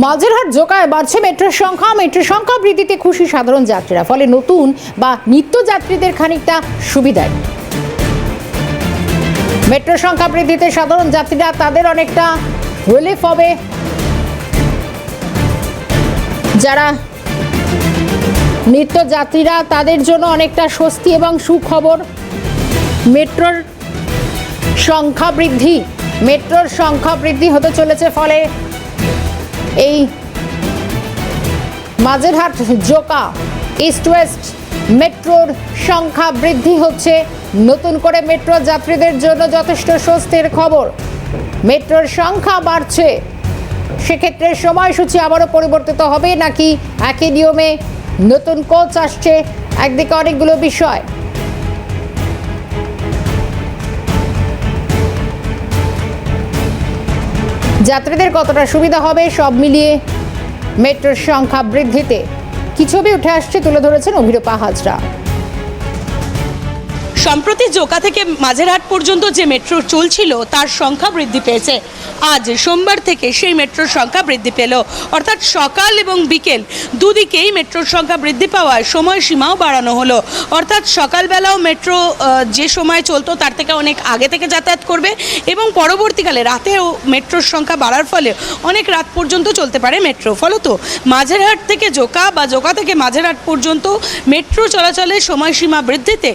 মাঝেরহাট জোকায় বাড়ছে মেট্রোর সংখ্যা বৃদ্ধিতে খুশি সাধারণ যাত্রীরা, ফলে নতুন বা নিত্য যাত্রীদের খানিকটা সুবিধায়। মেট্রোর সংখ্যা বৃদ্ধিতে সাধারণ যাত্রীরা তাদের অনেকটা রিলিফ হবে। যারা নিত্য যাত্রীরা তাদের জন্য অনেকটা স্বস্তি এবং সুখবর। মেট্রোর সংখ্যা বৃদ্ধি হতে চলেছে, ফলে এই মাঝেরহাট জোকা ইস্ট ওয়েস্ট মেট্রোর সংখ্যা বৃদ্ধি হচ্ছে। নতুন করে মেট্রো যাত্রীদের জন্য যথেষ্ট স্বস্তির খবর। মেট্রোর সংখ্যা বাড়ছে, সেক্ষেত্রে সময়সূচি আবারও পরিবর্তিত হবে নাকি একই নিয়মে নতুন কোচ আসছে, একদিকে অনেকগুলো বিষয়। যাত্রীদের কতটা সুবিধা হবে সব মিলিয়ে মেট্রোর সংখ্যা বৃদ্ধিতে কি ছবি উঠে আসছে তুলে ধরেছেন অভিরূপা হাজরা। সম্প্রতি জোকা থেকে মাঝেরহাট পর্যন্ত যে মেট্রো চলছিল তার সংখ্যা বৃদ্ধি পেয়েছে। আজ সোমবার থেকে সেই মেট্রোর সংখ্যা বৃদ্ধি পেল, অর্থাৎ সকাল এবং বিকেল দুদিকেই মেট্রোর সংখ্যা বৃদ্ধি পাওয়ায় সময়সীমাও বাড়ানো হলো। অর্থাৎ সকালবেলাও মেট্রো যে সময় চলতো তার থেকে অনেক আগে থেকে যাতায়াত করবে এবং পরবর্তীকালে রাতেও মেট্রোর সংখ্যা বাড়ার ফলে অনেক রাত পর্যন্ত চলতে পারে মেট্রো। ফলত মাঝেরহাট থেকে জোকা বা জোকা থেকে মাঝেরহাট পর্যন্ত মেট্রো চলাচলের সময়সীমা বৃদ্ধিতে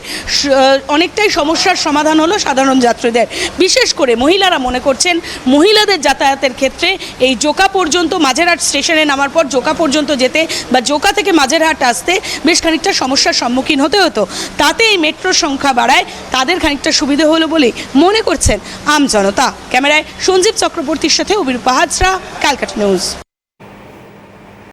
অনেকটাই সমস্যার সমাধান হলো সাধারণ যাত্রীদের। বিশেষ করে মহিলারা মনে করছেন মহিলাদের যাতায়াতের ক্ষেত্রে এই জোকা পর্যন্ত মাঝেরহাট স্টেশনে নামার পর জোকা পর্যন্ত যেতে বা জোকা থেকে মাঝেরহাট আসতে বেশ খানিকটা সমস্যার সম্মুখীন হতে হতো। তাতে এই মেট্রোর সংখ্যা বাড়ায় তাদের খানিকটা সুবিধে হলো বলেই মনে করছেন আমজনতা। ক্যামেরায় সঞ্জীব চক্রবর্তীর সাথে অভিরূপা হাজরা, ক্যালকাটা নিউজ।